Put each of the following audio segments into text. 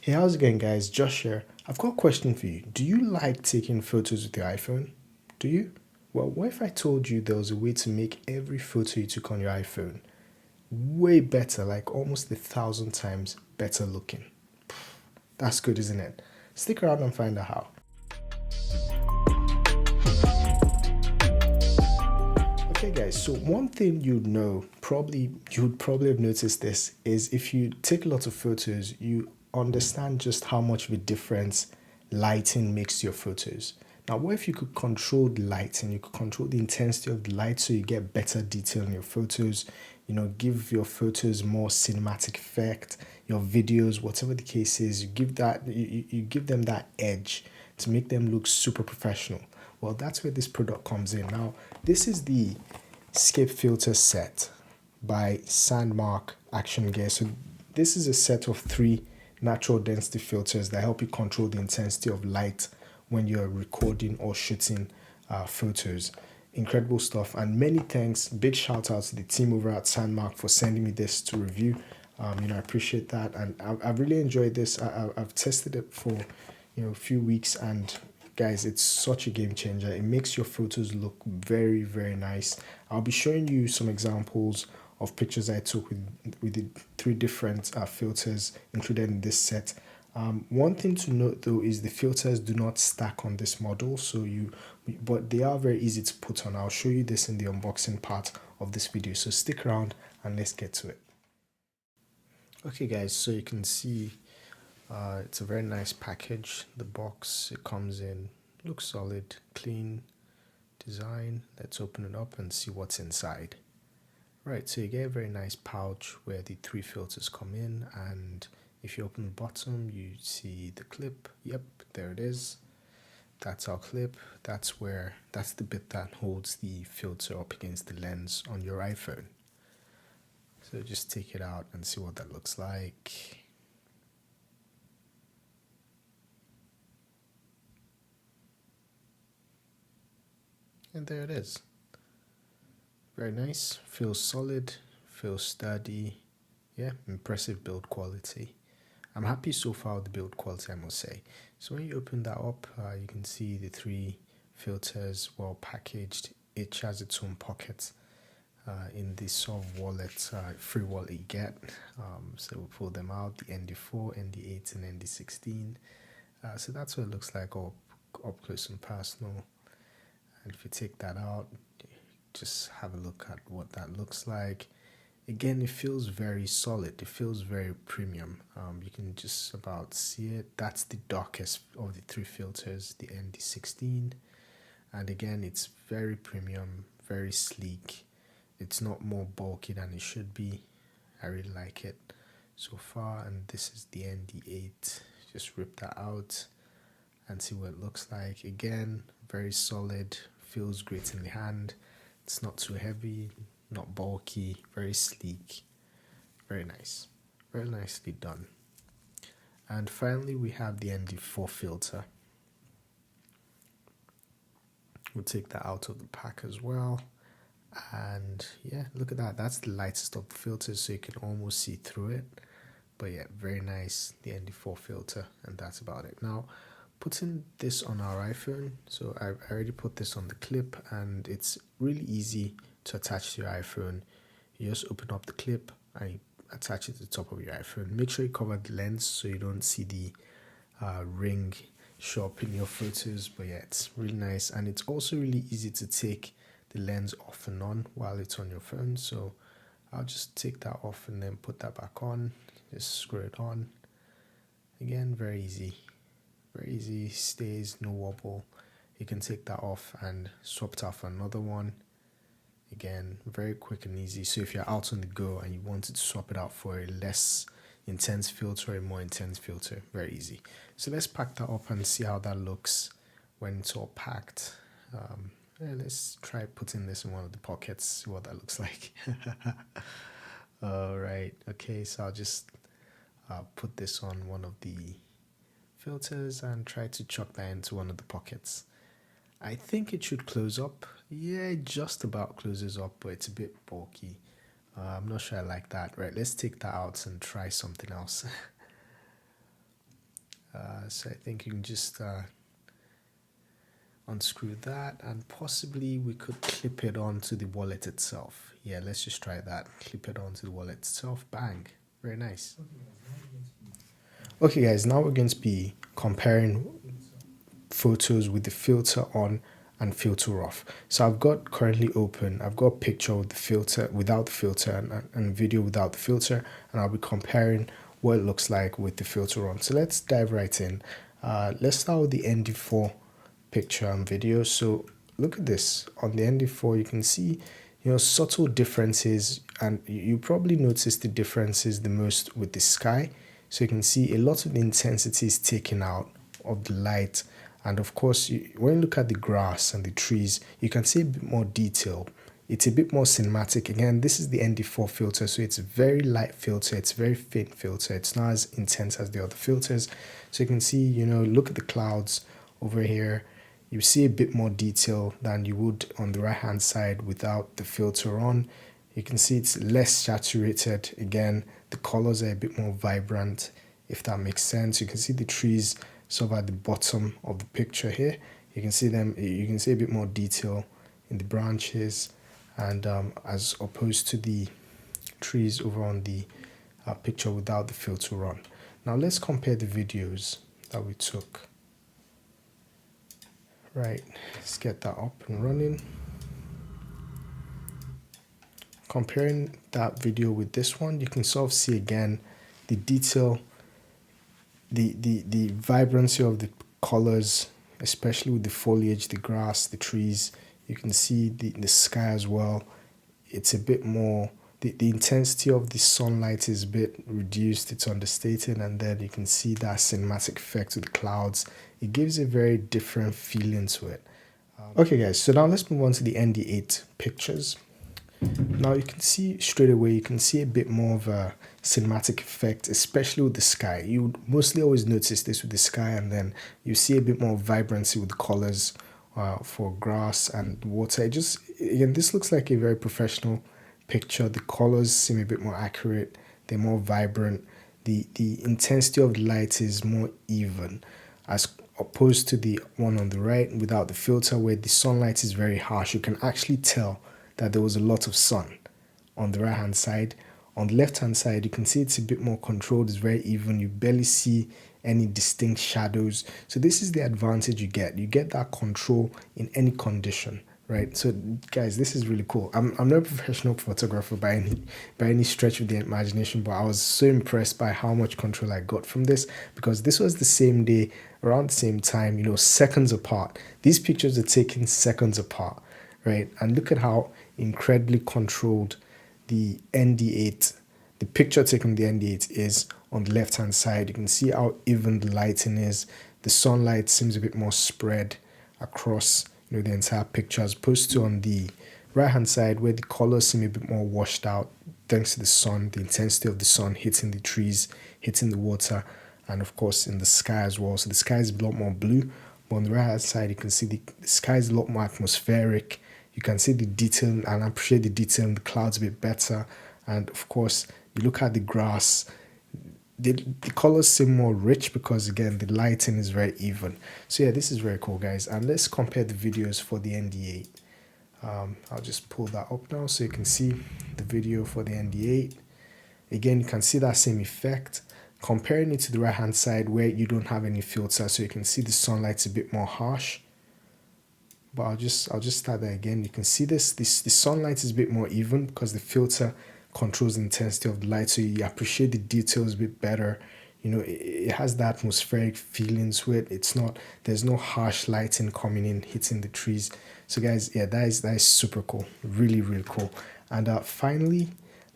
Hey, how's it going, guys? Josh here. I've got a question for you. Do you like taking photos with your iPhone? Do you? Well, what if I told you there was a way to make every photo you took on your iPhone way better, like almost 1,000 times better looking? That's good, isn't it? Stick around and find out how. Okay, guys, so one thing you'd probably have noticed this, is if you take a lot of photos, you understand just how much of a difference lighting makes to your photos. Now, what if you could control the lighting, you could control the intensity of the light so you get better detail in your photos, give your photos more cinematic effect, your videos, whatever the case is, you give them that edge to make them look super professional. Well, that's where this product comes in. Now, this is the Scape Filter set by SANDMARC Action Gear. So this is a set of 3 natural density filters that help you control the intensity of light when you're recording or shooting photos. Incredible stuff, and many thanks, big shout out to the team over at SANDMARC for sending me this to review. I appreciate that, and I've really enjoyed this. I've tested it for a few weeks, and guys, it's such a game changer. It makes your photos look very, very nice. I'll be showing you some examples of pictures I took with the 3 different filters included in this set. One thing to note though is the filters do not stack on this model, but they are very easy to put on. I'll show you this in the unboxing part of this video, so stick around and let's get to it. Okay, guys, so you can see it's a very nice package. The box it comes in looks solid, clean design. Let's open it up and see what's inside. Right, so you get a very nice pouch where the 3 filters come in, and if you open the bottom you see the clip. Yep, there it is. That's our clip. That's the bit that holds the filter up against the lens on your iPhone. So just take it out and see what that looks like. And there it is. Very nice, feels solid, feels sturdy. Yeah, impressive build quality. I'm happy so far with the build quality, I must say. So when you open that up, you can see the 3 filters well packaged. Each has its own pocket in the sort of wallet, free wallet you get. So we'll pull them out, the ND4, ND8 and ND16. So that's what it looks like all up close and personal. And if you take that out, just have a look at what that looks like. Again, it feels very solid. It feels very premium. You can just about see it. That's the darkest of the 3 filters, the ND16. And again, it's very premium, very sleek. It's not more bulky than it should be. I really like it so far. And this is the ND8. Just rip that out and see what it looks like. Again, very solid, feels great in the hand. It's not too heavy, not bulky, very sleek, very nice, very nicely done. And finally we have the ND4 filter. We'll take that out of the pack as well. And yeah, look at that, that's the lightest of the filters, so you can almost see through it. But yeah, very nice, the ND4 filter, and that's about it. Now, putting this on our iPhone, so I've already put this on the clip, and it's really easy to attach to your iPhone. You just open up the clip and you attach it to the top of your iPhone. Make sure you cover the lens so you don't see the ring show up in your photos. But yeah, it's really nice, and it's also really easy to take the lens off and on while it's on your phone. So I'll just take that off and then put that back on. Just screw it on. Again, very easy. Very easy, stays, no wobble. You can take that off and swap it out for another one. Again, very quick and easy. So if you're out on the go and you wanted to swap it out for a less intense filter or a more intense filter, very easy. So let's pack that up and see how that looks when it's all packed. Let's try putting this in one of the pockets, see what that looks like. All right, okay, so I'll just put this on one of the filters and try to chuck that into one of the pockets. I think it should close up. Yeah, it just about closes up, but it's a bit bulky. I'm not sure I like that. Right, let's take that out and try something else. So I think you can just unscrew that, and possibly we could clip it onto the wallet itself. Yeah, let's just try that. Clip it onto the wallet itself. Bang. Very nice. Okay guys, now we're going to be comparing photos with the filter on and filter off. So I've got currently open, I've got a picture with the filter, without the filter, and video without the filter, and I'll be comparing what it looks like with the filter on. So let's dive right in. Let's start with the ND4 picture and video. So look at this. On the ND4 you can see, you know, subtle differences, and you probably notice the differences the most with the sky. So you can see a lot of the intensity is taken out of the light, and of course when you look at the grass and the trees, you can see a bit more detail. It's a bit more cinematic. Again, this is the ND4 filter, so it's a very light filter, it's a very faint filter, it's not as intense as the other filters. So you can see, you know, look at the clouds over here, you see a bit more detail than you would on the right hand side without the filter on. You can see it's less saturated. Again, the colors are a bit more vibrant, if that makes sense. You can see the trees sort of at the bottom of the picture here. You can see them, you can see a bit more detail in the branches, and as opposed to the trees over on the picture without the filter on. Now let's compare the videos that we took. Right, let's get that up and running. Comparing that video with this one, you can sort of see again the detail, the vibrancy of the colors, especially with the foliage, the grass, the trees. You can see the sky as well. It's a bit more, the intensity of the sunlight is a bit reduced, it's understated, and then you can see that cinematic effect with the clouds. It gives a very different feeling to it. Okay guys, so now let's move on to the ND8 pictures. Now you can see straight away, you can see a bit more of a cinematic effect, especially with the sky. You would mostly always notice this with the sky, and then you see a bit more vibrancy with the colors for grass and water. It just, again, this looks like a very professional picture. The colors seem a bit more accurate, they're more vibrant. The intensity of the light is more even, as opposed to the one on the right without the filter, where the sunlight is very harsh. You can actually tell that there was a lot of sun on the right hand side. On the left hand side, you can see it's a bit more controlled, it's very even, you barely see any distinct shadows. So this is the advantage you get that control in any condition, right? So guys, this is really cool. I'm not a professional photographer by any stretch of the imagination, but I was so impressed by how much control I got from this, because this was the same day, around the same time, you know, seconds apart. These pictures are taken seconds apart, right? And look at how incredibly controlled the ND8, the picture taken the ND8 is on the left hand side. You can see how even the lighting is. The sunlight seems a bit more spread across, you know, the entire picture, as opposed to on the right hand side, where the colors seem a bit more washed out thanks to the sun, the intensity of the sun hitting the trees, hitting the water, and of course in the sky as well. So the sky is a lot more blue, but on the right hand side you can see the sky is a lot more atmospheric. You can see the detail and appreciate the detail in the clouds a bit better. And of course, you look at the grass, the colors seem more rich because, again, the lighting is very even. So yeah, this is very cool, guys. And let's compare the videos for the ND8. I'll just pull that up now so you can see the video for the ND8. Again, you can see that same effect. Comparing it to the right hand side, where you don't have any filter, so you can see the sunlight's a bit more harsh. But I'll just start there again. You can see the sunlight is a bit more even because the filter controls the intensity of the light, so you appreciate the details a bit better. You know, it has that atmospheric feeling to it. There's no harsh lighting coming in, hitting the trees. So guys, yeah, that is super cool, really cool. And finally,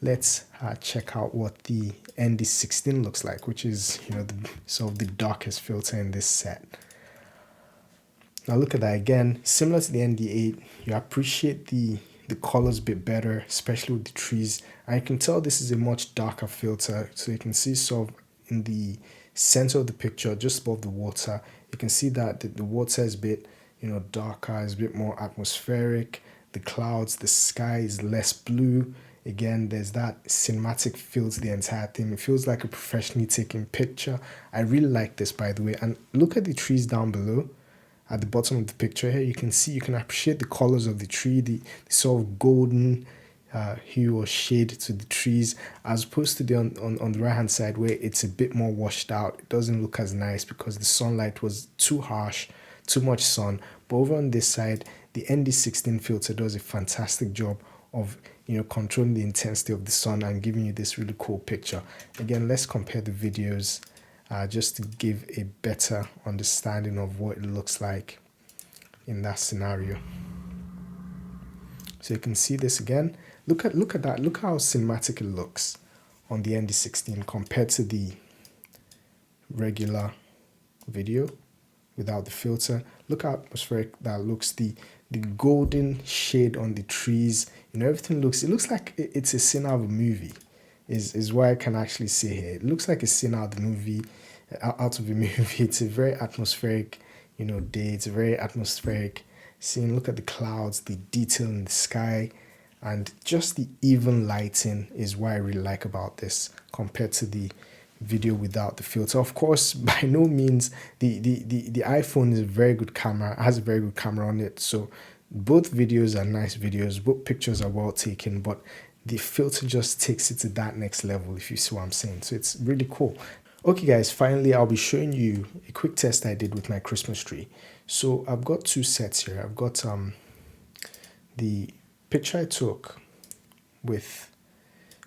let's check out what the ND16 looks like, which is, you know, sort of the darkest filter in this set. Now look at that again, similar to the ND8, you appreciate the colors a bit better, especially with the trees. And you can tell this is a much darker filter. So you can see sort of in the center of the picture, just above the water, you can see that the water is a bit, you know, darker, is a bit more atmospheric. The clouds, the sky is less blue. Again, there's that cinematic feel to the entire thing. It feels like a professionally taken picture. I really like this, by the way. And look at the trees down below at the bottom of the picture here. You can see, you can appreciate the colors of the tree, the sort of golden hue or shade to the trees, as opposed to the on the right hand side where it's a bit more washed out. It doesn't look as nice because the sunlight was too harsh, too much sun. But over on this side, the ND16 filter does a fantastic job of, you know, controlling the intensity of the sun and giving you this really cool picture. Again, let's compare the videos just to give a better understanding of what it looks like in that scenario. So you can see this again. Look at that. Look how cinematic it looks on the ND16 compared to the regular video without the filter. Look how atmospheric that looks. The golden shade on the trees, you know, everything looks, it looks like it's a scene out of a movie, is what I can actually say here. It looks like a scene out of the movie, out of a movie. It's a very atmospheric, you know, day. It's a very atmospheric scene. Look at the clouds, the detail in the sky, and just the even lighting is what I really like about this compared to the video without the filter. Of course, by no means the iPhone is a very good camera, has a very good camera on it, so both videos are nice videos, both pictures are well taken, but the filter just takes it to that next level, if you see what I'm saying. So it's really cool. Okay guys, finally I'll be showing you a quick test I did with my Christmas tree. So I've got two sets here. I've got the picture I took with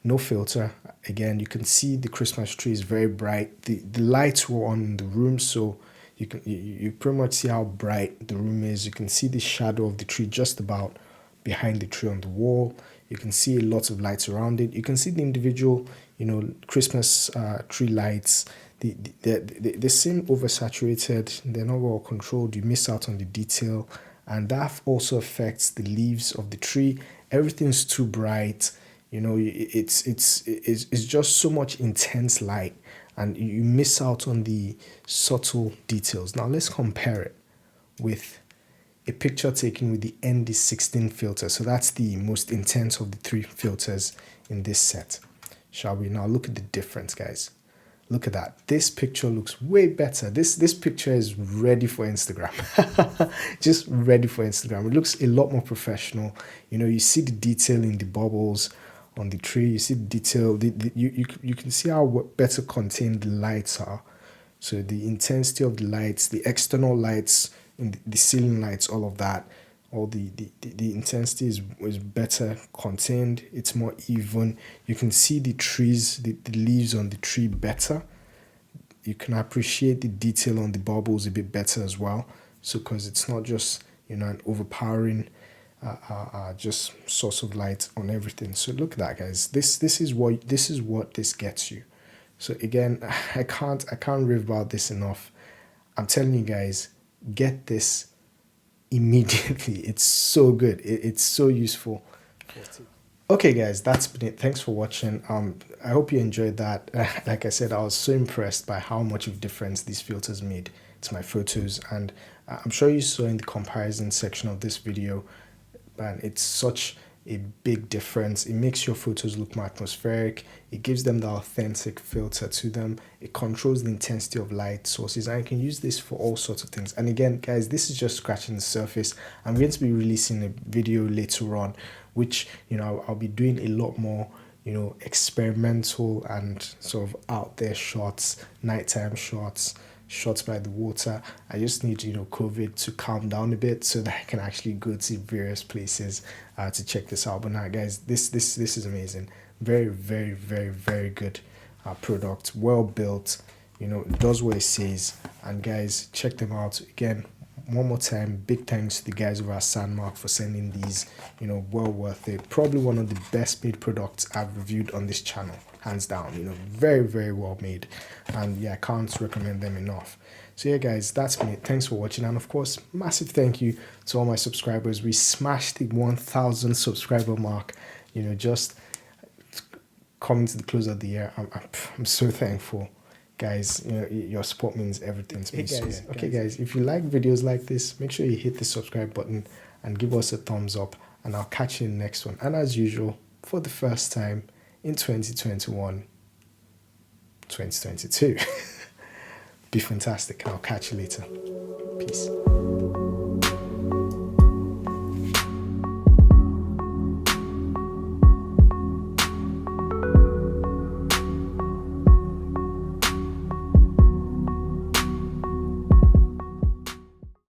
no filter. Again, you can see the Christmas tree is very bright. The lights were on in the room, so you pretty much see how bright the room is. You can see the shadow of the tree just about behind the tree on the wall. You can see lots of lights around it. You can see the individual, you know, Christmas tree lights. They seem oversaturated. They're not well controlled. You miss out on the detail, and that also affects the leaves of the tree. Everything's too bright. You know, it's just so much intense light, and you miss out on the subtle details. Now let's compare it with a picture taken with the ND16 filter. So that's the most intense of the three filters in this set. Shall we now look at the difference, guys? Look at that. This picture looks way better. This picture is ready for Instagram. Just ready for Instagram. It looks a lot more professional. You know, you see the detail in the bubbles on the tree. You see the detail. You can see how better contained the lights are. So the intensity of the lights, the external lights, and the ceiling lights, all of that, all the intensity is better contained. It's more even. You can see the trees, the leaves on the tree better. You can appreciate the detail on the bubbles a bit better as well. So because it's not just, you know, an overpowering just source of light on everything. So look at that, guys. This is what this gets you. So again, I can't rave about this enough. I'm telling you guys, get this immediately. It's so good. It's so useful. Okay guys, that's been it. Thanks for watching. I hope you enjoyed that. Like I said, I was so impressed by how much of a difference these filters made to my photos, and I'm sure you saw in the comparison section of this video, and it's such a big difference. It makes your photos look more atmospheric. It gives them the authentic filter to them. It controls the intensity of light sources, and you can use this for all sorts of things. And again, guys, this is just scratching the surface. I'm going to be releasing a video later on, which, you know, I'll be doing a lot more, you know, experimental and sort of out there shots, nighttime shots by the water. I just need, you know, COVID to calm down a bit so that I can actually go to various places to check this out. But now, guys, this is amazing. Very, very, very, very good product. Well built. You know, it does what it says. And guys, check them out. Again, one more time, big thanks to the guys over at SANDMARC for sending these. You know, well worth it. Probably one of the best made products I've reviewed on this channel, hands down. You know, very, very well made, and yeah, I can't recommend them enough. So yeah guys, that's been it. Thanks for watching, and of course, massive thank you to all my subscribers. We smashed the 1,000 subscriber mark, you know, just coming to the close of the year. I'm so thankful, guys. You know, your support means everything to me. So, okay guys, if you like videos like this, make sure you hit the subscribe button and give us a thumbs up, and I'll catch you in the next one. And as usual, for the first time in 2021, 2022. Be fantastic. I'll catch you later. Peace.